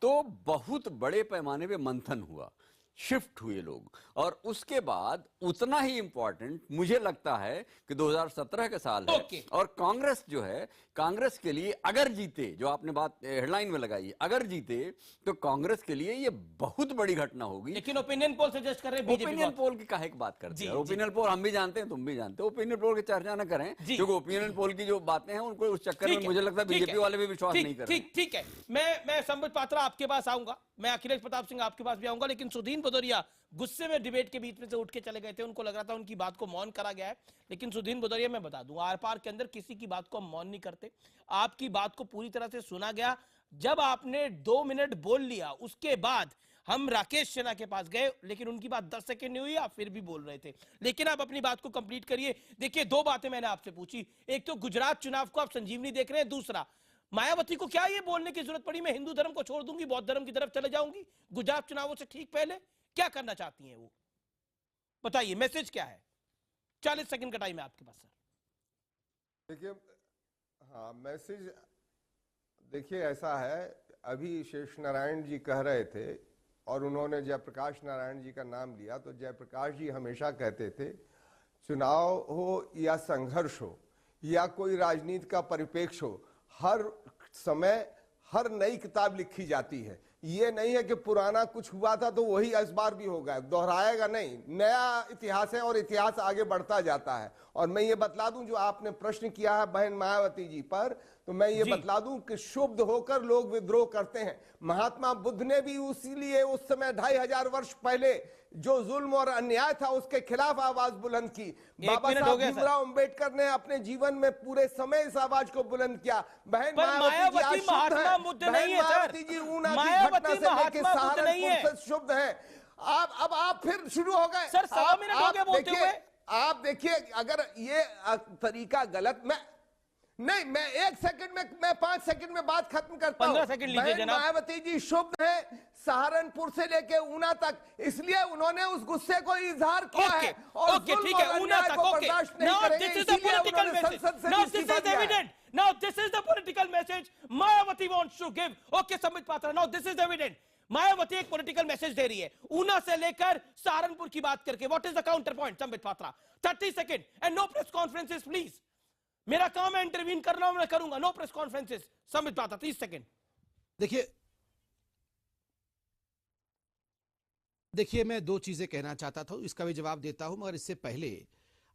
तो बहुत बड़े पैमाने पे मंथन हुआ, शिफ्ट हुए लोग। और उसके बाद उतना ही इंपॉर्टेंट मुझे लगता है कि 2017 का साल है। और कांग्रेस जो है, कांग्रेस के लिए अगर जीते, जो आपने बात हेडलाइन में लगाई, अगर जीते तो कांग्रेस के लिए ये बहुत बड़ी घटना होगी। लेकिन ओपिनियन पोल सजेस्ट कर रहे हैं, ओपिनियन पोल की काहे की बात करते हैं? ओपिनियन पोल हम भी जानते हैं, तुम भी जानते हो। ओपिनियन पोल की चर्चा न करें, क्योंकि ओपिनियन पोल की जो बातें हैं उनको उस चक्कर में मुझे लगता है बीजेपी वाले भी विश्वास नहीं कर रहे। ठीक है, मैं संबित पात्रा आपके पास आऊंगा, मैं अखिलेश प्रताप सिंह आपके पास भी आऊंगा, लेकिन सुधीन भदौरिया गुस्से में डिबेट के बीच में से उठ के चले गए थे। उनको लग रहा था उनकी बात को मौन करा गया है, लेकिन सुधीन भदौरिया, मैं बता दूं, आर पार के अंदर किसी की बात को हम मौन नहीं करते। आपकी बात को पूरी तरह से सुना गया। जब आपने 2 मिनट बोल लिया, उसके बाद हम राकेश सिन्हा के पास गए, लेकिन उनकी बात 10 सेकंड नहीं हुई, आप फिर भी बोल रहे थे। लेकिन आप अपनी बात को कंप्लीट करिए। देखिए, 2 बातें मैंने आपसे पूछी। एक तो गुजरात चुनाव को आप संजीवनी देख रहे हैं, दूसरा मायावती को क्या ये बोलने की जरूरत पड़ी मैं हिंदू धर्म को छोड़ दूंगी, बौद्ध धर्म की तरफ चले जाऊंगी गुजरात चुनावों से ठीक पहले? क्या करना चाहती हैं वो, बताइए, मैसेज क्या है? 40 सेकंड का टाइम है आपके पास सर। देखिए, हाँ, मैसेज देखिए ऐसा है, अभी शेष नारायण जी कह रहे थे और उन्होंने जयप्रकाश नारायण जी का नाम लिया, तो जयप्रकाश जी हमेशा कहते थे, चुनाव हो या संघर्ष हो या कोई राजनीति का परिप्रेक्ष्य हो, हर समय हर नई किताब लिखी जाती है। ये नहीं है कि पुराना कुछ हुआ था तो वही इस बार भी होगा, दोहराएगा नहीं। नया इतिहास है और इतिहास आगे बढ़ता जाता है। और मैं ये बतला दूं, जो आपने प्रश्न किया है बहन मायावती जी पर, तो मैं ये बतला दूं कि शुभ होकर लोग विद्रोह करते हैं। महात्मा बुद्ध ने भी उसीलिए उस समय 2500 वर्ष पहले जो जुल्म और अन्याय था उसके खिलाफ आवाज बुलंद की। बाबा साहब भीमराव अंबेडकर ने अपने जीवन में पूरे समय इस आवाज को बुलंद किया। बहन मायावती महात्मा बुद्ध नहीं है सर, जी ऊना की मायावती घटना से लेकर महात्मा बुद्ध नहीं है। सहारनपुर से शुभ है। अब आप फिर शुरू हो गए सर, 1.25 मिनट हो गए बोलते हुए। आप देखिए, अगर ये तरीका गलत, मैं 1 सेकंड में, मैं 5 सेकंड में बात खत्म करता हूं। 15 सेकंड लीजिए जनाब। मायावती जी शुभ है सहारनपुर से लेके ऊना तक, इसलिए उन्होंने उस गुस्से को इजहार किया है और ठीक है, ऊना तक, बर्दाश्त नहीं करेंगे, इसीलिए उन्होंने संसद से इस्तीफा दिया है। Now this is the political message Mayawati wants to give. Okay, Sambit Patra, now this is evident. Mayawati एक पॉलिटिकल मैसेज दे रही है ऊना से लेकर सहारनपुर की बात करके। What is the counter point Sambit Patra? 30 second and no press conferences please. मेरा काम है इंटरवीन करना, मैं करूंगा। No press conferences. Sambit Patra 30 second. देखिए मैं 2 चीजें कहना चाहता था, इसका भी जवाब देता हूं, मगर इससे पहले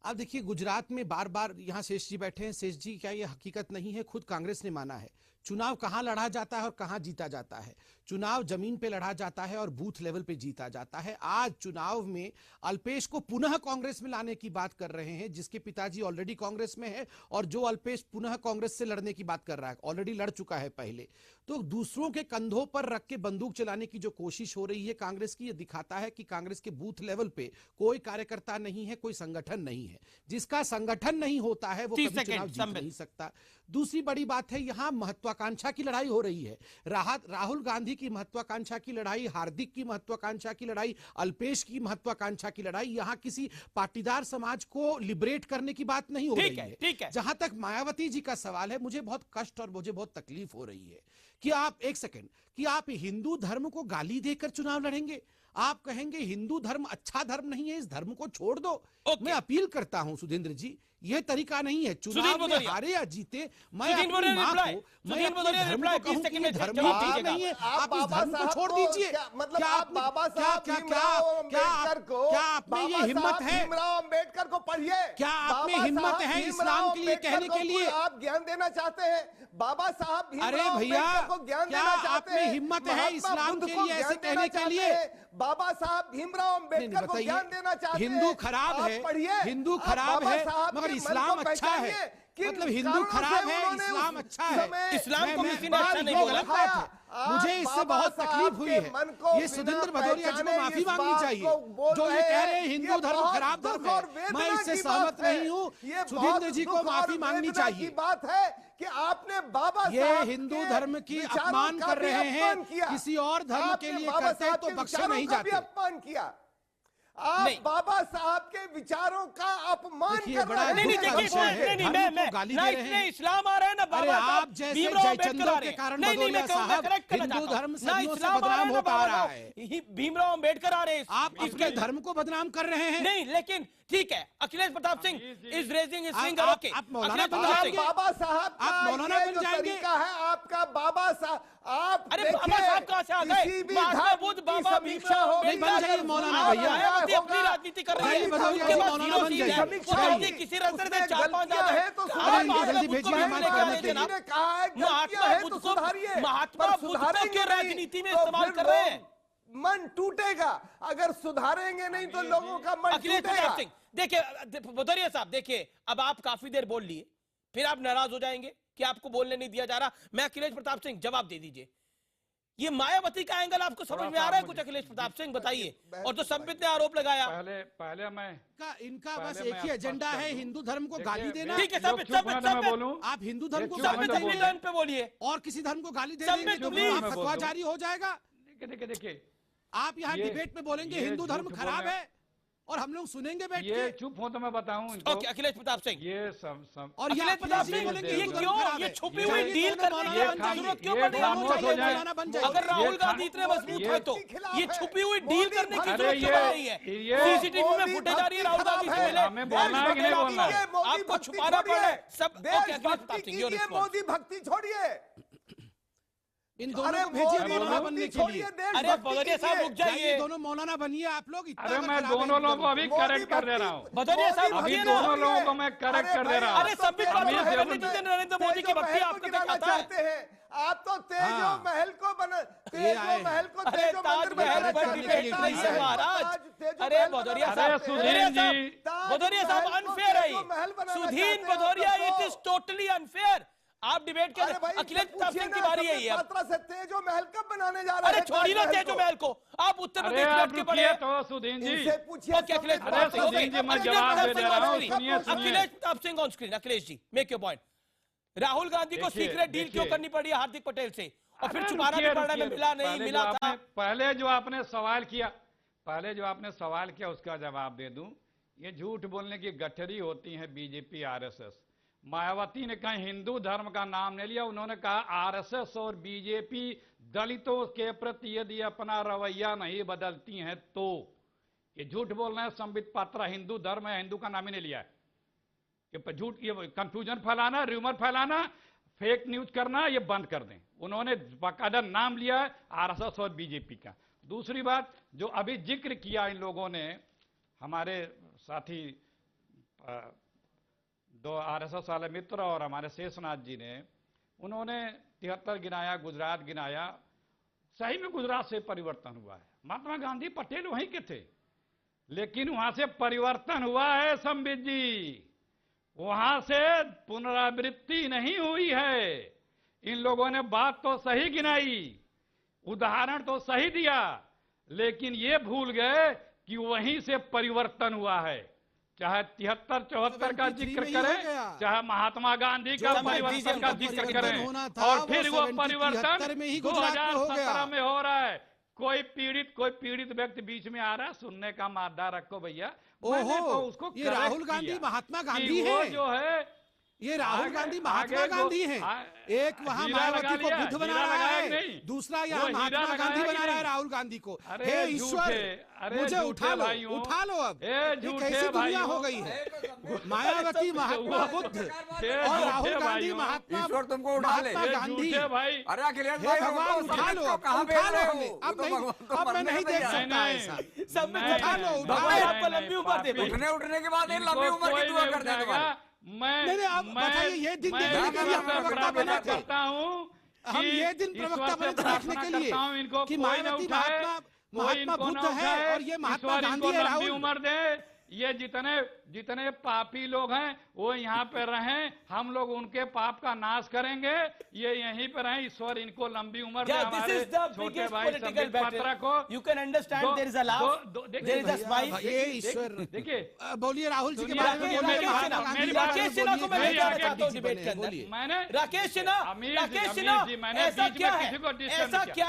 अब देखिए गुजरात में बार बार यहां शेष जी बैठे हैं। शेष जी, क्या यह हकीकत नहीं है? खुद कांग्रेस ने माना है चुनाव कहां लड़ा जाता है और कहां जीता जाता है। चुनाव जमीन पे लड़ा जाता है और बूथ लेवल पे जीता जाता है। आज चुनाव में अल्पेश को पुनः कांग्रेस में लाने की बात कर रहे हैं, जिसके पिताजी ऑलरेडी कांग्रेस में है, और जो अल्पेश पुनः कांग्रेस से लड़ने की बात कर रहा है, ऑलरेडी लड़ चुका है पहले। तो दूसरों के कंधों पर रख के बंदूक चलाने की जो कोशिश हो रही है कांग्रेस की, ये दिखाता है कि कांग्रेस के बूथ लेवल पे कोई कार्यकर्ता नहीं है, कोई संगठन नहीं है। जिसका संगठन नहीं होता है वो कभी चुनाव जीत नहीं सकता। दूसरी बड़ी बात है, यहां महत्वाकांक्षा की लड़ाई हो रही है। राहुल गांधी की महत्वाकांक्षा की लड़ाई, हार्दिक की महत्वाकांक्षा की लड़ाई, अल्पेश की महत्वाकांक्षा की लड़ाई। यहां किसी पाटीदार समाज को लिबरेट करने की बात नहीं हो रही है। ठीक है। जहां तक मायावती जी का सवाल है, मुझे बहुत कष्ट और मुझे बहुत तकलीफ हो रही है कि आप, एक सेकंड, कि आप हिंदू धर्म को गाली देकर चुनाव लड़ेंगे। आप कहेंगे हिंदू धर्म अच्छा धर्म नहीं है, इस धर्म को छोड़ दो। मैं अपील करता हूं सुधींद्र जी, यह तरीका नहीं है। चुनाव में हारे या जीते, मैं अपनी मां को, मैं अपने धर्म को कहूं कि ये धर्म नहीं है, आप इस धर्म को छोड़ दीजिए। मतलब आप बाबा साहब क्या आप में ये हिम्मत है? भीमराव अंबेडकर को पढ़िए। क्या आप में हिम्मत है इस्लाम के लिए कहने के लिए? आप ज्ञान देना चाहते हैं बाबा साहब? अरे भैया, क्या आप में हिम्मत है इस्लाम के लिए ऐसे कहने के लिए? बाबा साहब भीमराव अंबेडकर को ज्ञान देना चाहते हैं। हिंदू खराब है, हिंदू खराब है, मगर इस्लाम अच्छा है। मतलब हिंदू खराब है, इस्लाम अच्छा है। इस्लाम को किसी ने अच्छा नहीं बोला। मुझे इससे बहुत तकलीफ हुई है। ये सुधींद्र भदौरिया जी को माफी मांगनी चाहिए जो ये कह रहे हैं हिंदू धर्म खराब धर्म है। मैं इससे सहमत नहीं हूँ। सुधींद्र जी को माफी मांगनी चाहिए। बात है कि आपने बाबा ये हिंदू धर्म की अपमान कर रहे हैं, किसी और धर्म के लिए करते हैं तो बख्शे नहीं जाते। अपमान किया आप बाबा साहब के विचारों का अपमान कर रहे हैं। नहीं, इस्लाम आ रहा है ना बाबा आप जैसे जयचंद्र के कारण भदौरिया साहब हिंदू धर्म सदियों से बदनाम होता आ रहा है। भीमराव अंबेडकर आ रहे हैं, आप इसके धर्म को बदनाम कर रहे हैं। नहीं, लेकिन ठीक है, Akhilesh Pratap Singh is raising his finger. Okay, आप मौलाना बन जाएंगे। बाबा साहब आप मौलाना बन जाएंगे है आपका बाबा साहब। आप अरे बाबा साहब कहां से आ गए? महात्मा बुद्ध, बाबा भीमराव बन जाइए मौलाना भैया। अपनी राजनीति कर रहे हैं, उसके बाद मौलाना बन जाइए। किसी रास्ते में 4-5 है तो जल्दी भेजिए महात्मा बुद्ध को क्यों राजनीति में इस्तेमाल कर रहे हैं? मन टूटेगा अगर सुधारेंगे नहीं तो लोगों का मन टूटेगा। देखिए भदौरिया साहब, देखिए अब आप काफी देर बोल लिए, फिर आप नाराज हो जाएंगे कि आपको बोलने नहीं दिया जा रहा। मैं अखिलेश प्रताप सिंह जवाब दे दीजिए। ये मायावती का एंगल आपको समझ में आ रहा है कुछ? अखिलेश प्रताप सिंह बताइए। और जो संबित ने आरोप लगाया, पहले मैं इनका बस एक ही एजेंडा है, हिंदू धर्म को गाली देना। ठीक है संबित, आप हिंदू धर्म को गाली देंगे पे बोलिए और किसी धर्म को गाली देंगे तो फतवा जारी हो जाएगा। देखिए आप यहाँ डिबेट में बोलेंगे हिंदू धर्म खराब है और हम लोग सुनेंगे बैठ के। चुप हो तो मैं बताऊं इनको। ओके, अखिलेश प्रताप सिंह, ये और अखिलेश प्रताप सिंह बोलेंगे ये क्यों, ये छुपी हुई डील करने की जरूरत क्यों पड़ रही है? अगर राहुल गांधी इतने मजबूत है तो ये छुपी हुई डील करने की जरूरत क्यों पड़ रही है? सीसीटीवी में फुटेज आ रही है राहुल गांधी से मिले, आपको छुपाना पड़ रहा है सब। मोदी भक्ति छोड़िए। इन दोनों को भेजिए मौलाना बनने के लिए। अरे भदौरिया साहब रुक जाइए, दोनों मौलाना बनिए आप लोग। अरे मैं दोनों लोगों को अभी करेक्ट कर दे रहा हूँ, भदौरिया साहब अभी दोनों लोगों को मैं करेक्ट कर दे रहा हूँ। अरे संबित पात्रा नरेंद्र मोदी की भक्ति आपको दिखाता है। आप तो तेजो महल को बना, तेजो महल को अरे तेजो ताज मंदिर महल बनाना पर डिबेट नहीं है महाराज। अरे भदौरिया साहब, भदौरिया साहब अनफेयर है, Sudhin Bhadauria, it is totally unfair. आप डिबेट के अखिलेश प्रताप सिंह की बारी है ये। से तेजो महल कब बनाने जा रहे हैं? अरे छोड़िए ना तेजो महल को, आप उत्तर प्रदेश बैठ के पढ़े तो Sudhin ji, Akhilesh Pratap Singh on screen. Akhilesh ji make your point. Rahul Gandhi को सीक्रेट डील क्यों करनी पड़ी हार्दिक पटेल से, और फिर छुपाना भी पड़ा में मिला नहीं मिला था। पहले जो आपने सवाल किया उसका जवाब दे दूं। ये झूठ बोलने की गठरी होती है बीजेपी आरएसएस। मायावती ने कहीं हिंदू धर्म का नाम नहीं लिया, उन्होंने कहा आरएसएस और बीजेपी दलितों के प्रति यदि अपना रवैया नहीं बदलती हैं तो। ये झूठ बोल रहे हैं संबित पात्रा, हिंदू धर्म है, हिंदू का नाम ही नहीं लिया है। ये झूठ, ये कंफ्यूजन फैलाना, र्यूमर फैलाना, फेक न्यूज करना, ये बंद कर दें। उन्होंने बाकायदा नाम लिया है आरएसएस और बीजेपी का। दूसरी बात जो अभी जिक्र किया इन लोगों ने, हमारे साथी दो आरएसएस वाले मित्र और हमारे शेषनाथ जी ने, उन्होंने 73 गिनाया, गुजरात गिनाया। सही में गुजरात से परिवर्तन हुआ है। महात्मा गांधी पटेल वहीं के थे, लेकिन वहां से परिवर्तन हुआ है संबित जी, वहां से पुनरावृत्ति नहीं हुई है। इन लोगों ने बात तो सही गिनाई, उदाहरण तो सही दिया, लेकिन ये भूल गए कि वहीं से परिवर्तन हुआ है। चाहे 73-74 का जिक्र करें, चाहे महात्मा गांधी का परिवर्तन का जिक्र करें, और फिर वो परिवर्तन 2017 में हो रहा है। कोई पीड़ित व्यक्ति बीच में आ रहा है, सुनने का मादा रखो भैया। तो उसको ये राहुल गांधी महात्मा गांधी है, जो है ये राहुल गांधी महात्मा गांधी हैं। एक वहां मायावती को बुद्ध बना रहा है, दूसरा यहाँ महात्मा गांधी बना रहा है राहुल गांधी को। हे ईश्वर, मुझे उठा लो अब। ये कैसी दुनिया हो गई है? मायावती महात्मा बुद्ध और राहुल गांधी महात्मा, ईश्वर तुमको उठा ले गांधी। अरे अखिलेश भाई भगवान उठा लो, अब मैं नहीं देख सकता ऐसा। सब में उठा लो, आपको लंबी उम्र दे। उठने के बाद लंबी उम्र की दुआ कर देगा। बताइए ये दिन देखने के लिए हम प्रवक्ता बने थे, हम ये दिन प्रवक्ता बने थे देखने के लिए कि मायावती महात्मा बुद्ध है और ये महात्मा गांधी है। राहुल उम्र दे, ये जितने पापी लोग हैं वो यहाँ पे रहें, हम लोग उनके पाप का नाश करेंगे, ये यहीं पे रहें। ईश्वर इनको लंबी उम्र दे। हमारे छोटे भाई संबित पात्रा को you can understand there is a laugh, there is a smile. ये ईश्वर देखिए, बोलिए राहुल जी के बारे में बोलिए। राकेश सिन्हा को मैं लेकर चाहता हूं डिबेट के अंदर। मैंने राकेश सिन्हा, ऐसा क्या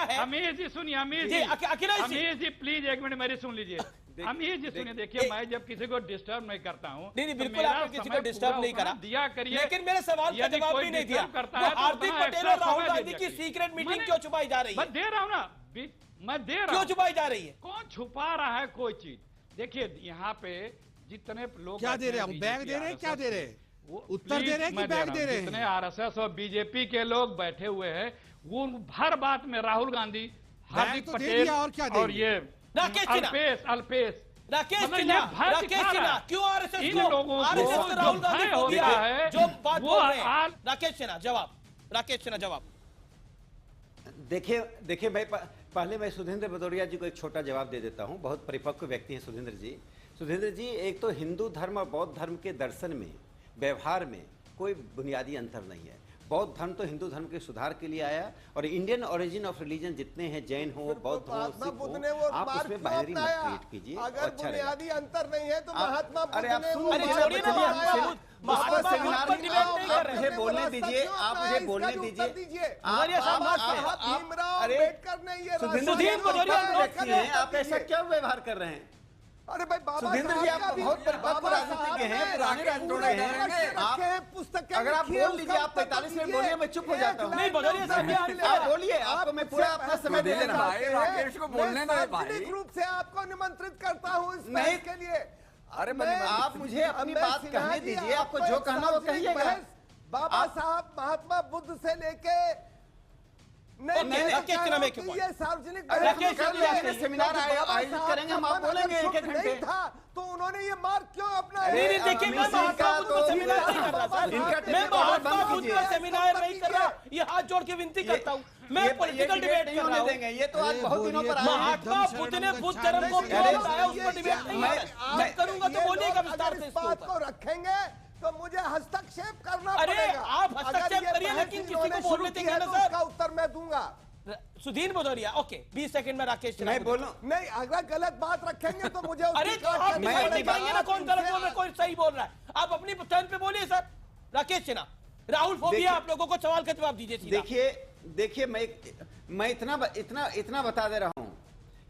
है? अमीर जी सुनिए, अमीर जी प्लीज एक मिनट मेरी सुन लीजिए। अमीर जी सुनिए, देखिए मैं जब किसी को डिस्टर्ब नहीं करता हूँ, नहीं बिल्कुल आपने किसी को डिस्टर्ब नहीं करा, दिया करिए, लेकिन मेरे सवाल का जवाब भी नहीं दिया। हार्दिक पटेल और राहुल गांधी की सीक्रेट मीटिंग क्यों छुपाई जा रही है? मैं दे रहा हूँ ना, मैं दे रहा हूँ। क्यों छुपाई जा रही है? कौन छुपा रहा है कोई चीज? देखिए यहाँ पे जितने लोग क्या दे रहे हैं, बैग दे रहे हैं, क्या दे रहे हैं, उत्तर दे रहे हैं कि बैग दे रहे हैं? जितने आरएसएस और बीजेपी के लोग बैठे हुए हैं, वो हर बात में राहुल गांधी, हार्दिक पटेल और ये अल्पेश राकेश सिन्हा क्यों आरएसएस को राहुल गांधी को दिया है जो बात बोल रहे हैं? राकेश सिन्हा जवाब। देखिए मैं पहले मैं सुधींद्र भदौरिया जी को एक छोटा जवाब दे देता हूं। बहुत परिपक्व व्यक्ति हैं सुधींद्र जी। एक तो हिंदू धर्म और बौद्ध धर्म के दर्शन में, व्यवहार में कोई बुनियादी अंतर नहीं है। बौद्ध धर्म तो हिंदू धर्म के सुधार के लिए आया, और इंडियन ओरिजिन ऑफ रिलीजन जितने हैं, जैन हो, बौद्ध हो, सिख हो, आप उसमें बाइनरी मत क्रिएट कीजिए। अगर बुनियादी अंतर नहीं है तो महात्मा बुद्ध ने मुझे बोलने दीजिए, आप मुझे बोलने दीजिए। आप ऐसा क्यों व्यवहार कर रहे हैं? अरे भाई बाबा सुधींद्र जी, आप बहुत परिपक्व राजनीतिज्ञ हैं, पुराने राजनीतिज्ञ हैं। अगर आप बोल दीजिए, आप 45 मिनट बोलिए, मैं चुप हो जाता हूँ। नहीं भदौरिया साहब, आप बोलिए, आपको मैं पूरा अपना समय दे रहा हूँ। राकेश को बोलने दो भाई। रूप से आपको निमंत्रित करता हूँ इस नहीं के लिए। अरे आप मुझे अपनी बात कहने दीजिए, आपको जो कहना वो कहिएगा। बाबा साहब महात्मा बुद्ध से लेके राकेश सिन्हा में ये सार्वजनिक सेमिनार आयोजित करेंगे, हम आप बोलेंगे एक एक घंटे था तो उन्होंने ये मार्ग क्यों अपना देखिए मैं सेमिनार नहीं कर रहा सर, मैं सेमिनार नहीं कर रहा, ये हाथ जोड़ के विनती करता हूँ, मैं पॉलिटिकल डिबेट कर रहा हूँ। ये तो आज बहुत दिनों पर महात्मा बुद्ध ने बुद्ध धर्म को क्यों बताया, उस पर डिबेट नहीं है। मैं करूंगा तो बोलिएगा विस्तार से इसके बात को ऊपर। रखेंगे तो मुझे हस्तक्षेप करना अरे पड़ेगा। आप हस्तक्षेप करिए, लेकिन किसी को बोलने देंगे ना सर। उसका उत्तर मैं दूंगा। सुधीर भदौरिया, ओके 20 सेकंड में राकेश मैं बोलूं नहीं, अगर गलत बात रखेंगे तो मुझे अरे तो आप डिसाइड नहीं करेंगे ना कौन गलत बोल रहा है, कौन सही बोल रहा है। आप अपनी टर्न पे बोलिए सर। राकेश सिन्हा, राहुल फोबिया, आप लोगों को सवाल का जवाब दीजिए सीधा। देखिए मैं इतना बता दे रहा हूं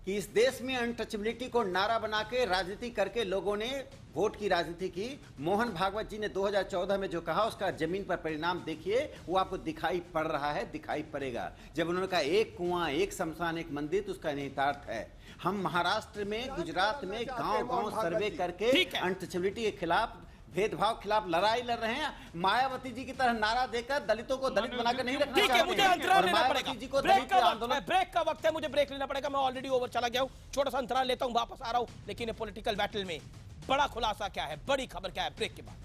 कि इस देश में अनटचेबिलिटी को नारा बना के राजनीति करके लोगों ने वोट की राजनीति की। मोहन भागवत जी ने 2014 में जो कहा उसका जमीन पर परिणाम देखिए, वो आपको दिखाई पड़ रहा है, दिखाई पड़ेगा। जब उन्होंने कहा एक कुआं, एक शमशान, एक मंदिर, तो उसका निहितार्थ है। हम महाराष्ट्र में, गुजरात में गांव-गांव सर्वे करके अनटचेबिलिटी के खिलाफ, भेदभाव खिलाफ लड़ाई लड़ रहे हैं। मायावती जी की तरह नारा देकर दलितों को दलित बनाकर नहीं रखना ठीक है, मुझे अंतराल लेना मायावती जी को पड़ेगा। दलित आंदोलन, ब्रेक का वक्त है, मुझे ब्रेक लेना पड़ेगा। मैं ऑलरेडी ओवर चला गया हूं, छोटा सा अंतराल लेता हूं, वापस आ रहा हूं। लेकिन ये पॉलिटिकल बैटल में बड़ा खुलासा क्या है, बड़ी खबर क्या है, ब्रेक के बाद।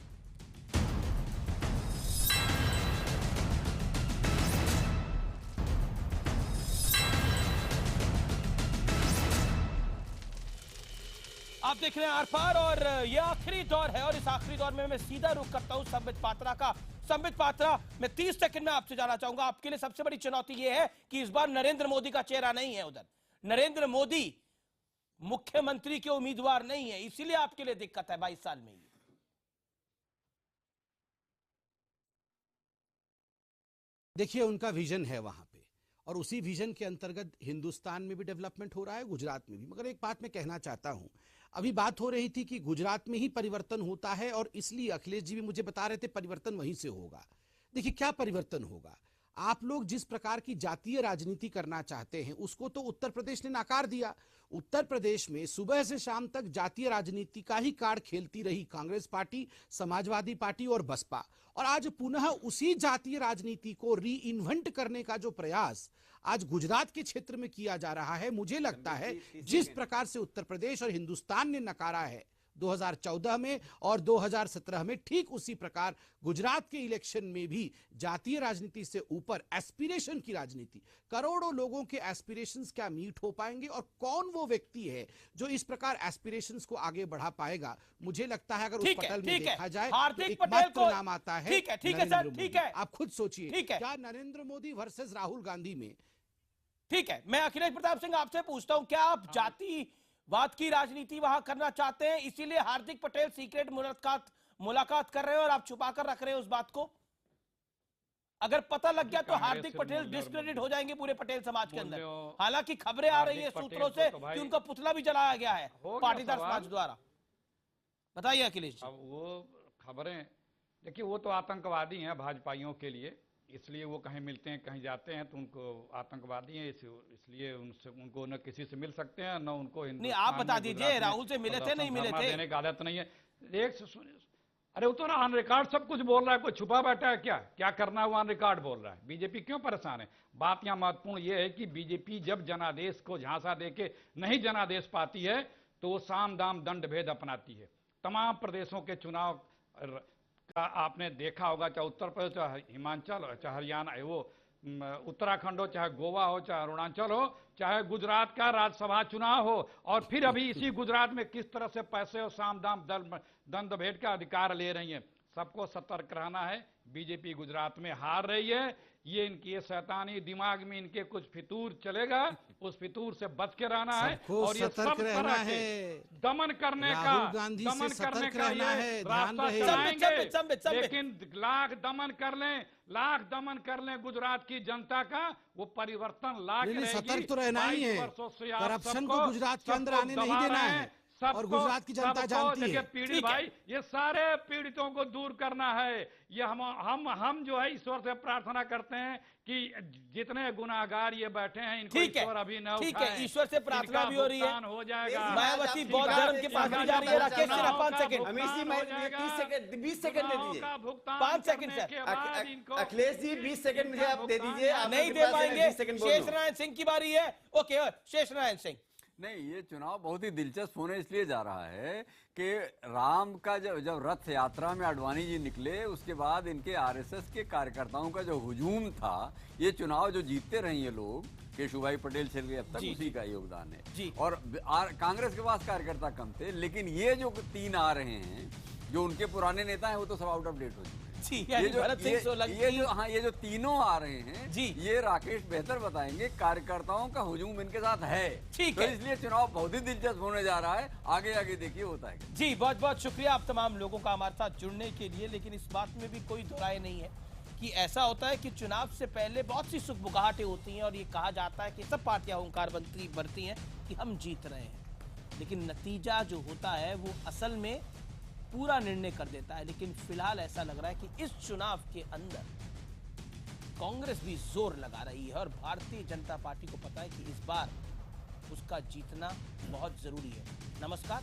आप देख रहे हैं आर पार, और ये आखिरी दौर है, और इस आखिरी दौर में मैं सीधा रुख करता हूं संबित पात्रा का। संबित पात्रा, मैं 30 सेकंड में आपसे जाना चाहूंगा। आपके लिए सबसे बड़ी चुनौती यह है कि इस बार नरेंद्र मोदी का चेहरा नहीं है उधर। नरेंद्र मोदी मुख्यमंत्री के उम्मीदवार नहीं है, इसीलिए आपके लिए दिक्कत है 22 साल में ही। देखिए, उनका विजन है वहां पे, और उसी विजन के अंतर्गत हिंदुस्तान में भी डेवलपमेंट हो रहा है, गुजरात में भी। मगर एक बात मैं कहना चाहता हूं, अभी बात हो रही थी कि गुजरात में ही परिवर्तन होता है, और इसलिए अखिलेश जी भी मुझे बता रहे थे परिवर्तन वहीं से होगा। देखिए क्या परिवर्तन होगा, आप लोग जिस प्रकार की जातीय राजनीति करना चाहते हैं उसको तो उत्तर प्रदेश ने नाकार दिया। उत्तर प्रदेश में सुबह से शाम तक जातीय राजनीति का ही कार्ड खेलती रही कांग्रेस पार्टी, समाजवादी पार्टी और बसपा, और आज पुनः उसी जातीय राजनीति को री इन्वेंट करने का जो प्रयास आज गुजरात के क्षेत्र में किया जा रहा है, मुझे लगता है जिस प्रकार से उत्तर प्रदेश और हिंदुस्तान ने नकारा है 2014 में और 2017 में, ठीक उसी प्रकार गुजरात के इलेक्शन में भी जातीय राजनीति से ऊपर एस्पिरेशन की राजनीति, करोड़ों लोगों के एस्पिरेशंस क्या मीट हो पाएंगे और कौन वो व्यक्ति है जो इस प्रकार एस्पिरेशंस को आगे बढ़ा पाएगा। मुझे लगता है अगर उस पटल में देखा जाए तो एकमात्र नाम आता है नरेंद्र मोदी। आप खुद सोचिए, क्या नरेंद्र मोदी वर्सेस राहुल गांधी में। ठीक है, मैं अखिलेश प्रताप सिंह आपसे पूछता हूं, क्या आप जातिवाद की राजनीति वहां करना चाहते हैं, इसीलिए हार्दिक पटेल सीक्रेट मुलाकात कर रहे हैं और आप छुपा कर रख रहे हैं उस बात को? अगर पता लग गया तो हार्दिक पटेल डिस्क्रेडिट हो जाएंगे पूरे पटेल समाज के अंदर। हालांकि खबरें आ रही है सूत्रों से कि उनका पुतला भी जलाया गया है पाटीदार समाज द्वारा। बताइए अखिलेश जी। अब वो खबरें देखिए, वो तो आतंकवादी हैं भाजपाइयों के लिए, इसलिए वो कहीं मिलते हैं कहीं जाते हैं तो उनको आतंकवादी हैं, इसलिए उनको न किसी से मिल सकते हैं न उनको। नहीं, आप बता दीजिए, राहुल से मिले थे नहीं मिले थे? देने की आदत नहीं है। अरे वो तो ना ऑन रिकॉर्ड सब कुछ बोल रहा है, कोई छुपा बैठा है क्या? क्या करना है वो ऑन रिकॉर्ड बोल रहा है। बीजेपी क्यों परेशान है? बात यहाँ महत्वपूर्ण ये है कि बीजेपी जब जनादेश को झांसा देके नहीं जनादेश पाती है तो वो साम दाम दंड भेद अपनाती है। तमाम प्रदेशों के चुनाव का आपने देखा होगा, चाहे उत्तर प्रदेश, चाहे हिमाचल हो, चाहे हरियाणा, वो उत्तराखंड हो, चाहे गोवा हो, चाहे अरुणाचल हो, चाहे गुजरात का राज्यसभा चुनाव हो, और फिर अभी इसी गुजरात में किस तरह से पैसे और साम दाम दंड भेद का अधिकार ले रही है। सबको सतर्क रहना है। बीजेपी गुजरात में हार रही है, ये इनकी शैतानी दिमाग में इनके कुछ फितूर चलेगा, उस फितूर से बच के रहना है और ये सब तरह के दमन करने का ये रास्ता चलाएंगे। लेकिन लाख दमन कर लें गुजरात की जनता का, वो परिवर्तन ला के रहेगी। सतर्क तो रहना ही है, करप्शन को गुजरात के अंदर आने नहीं देना है, और गुजरात की जनता जानती है। पीड़ित भाई, ये सारे पीड़ितों को दूर करना है। ये हम जो है ईश्वर से प्रार्थना करते हैं कि जितने गुनाहगार ये बैठे हैं इनको ईश्वर अभी न उठाए। ठीक है, ईश्वर से प्रार्थना भी हो रही है। हो जाएगा। मायावती बौद्ध धर्म के पास भी जा रही है। Rakesh Sinha 5 second, 30 second 20 second दे दीजिए। 5 second sir. Akhilesh ji 20 second मुझे आप दे दीजिए। नहीं दे पाएंगे। शेष नारायण सिंह की बारी है। ओके, शेष नारायण सिंह। नहीं, ये चुनाव बहुत ही दिलचस्प होने इसलिए जा रहा है कि राम का जब रथ यात्रा में आडवाणी जी निकले, उसके बाद इनके आरएसएस के कार्यकर्ताओं का जो हुजूम था, ये चुनाव जो जीतते रहे ये लोग, केशुभाई पटेल चल गए अब तक, उसी का योगदान है। और कांग्रेस के पास कार्यकर्ता कम थे, लेकिन ये जो 3 आ रहे हैं, जो उनके पुराने नेता हैं, वो तो सब आउट ऑफ डेट हो चुके हैं। ये जो तीनों आ रहे हैं जी, ये राकेश बेहतर बताएंगे, कार्यकर्ताओं का हुजूम इनके साथ है। ठीक है, इसलिए चुनाव बहुत ही दिलचस्प होने जा रहा है। आगे आगे देखिए होता है जी। बहुत बहुत शुक्रिया आप तमाम लोगों का हमारे साथ जुड़ने के लिए। लेकिन इस बात में भी कोई दो राय नहीं है कि ऐसा होता है कि चुनाव से पहले बहुत सी सुखबुगाहटें होती हैं और ये कहा जाता है कि सब पार्टियां हुंकार बरती हैं कि हम जीत रहे हैं, लेकिन नतीजा जो होता है वो असल में पूरा निर्णय कर देता है। लेकिन फिलहाल ऐसा लग रहा है कि इस चुनाव के अंदर कांग्रेस भी जोर लगा रही है और भारतीय जनता पार्टी को पता है कि इस बार उसका जीतना बहुत जरूरी है। नमस्कार।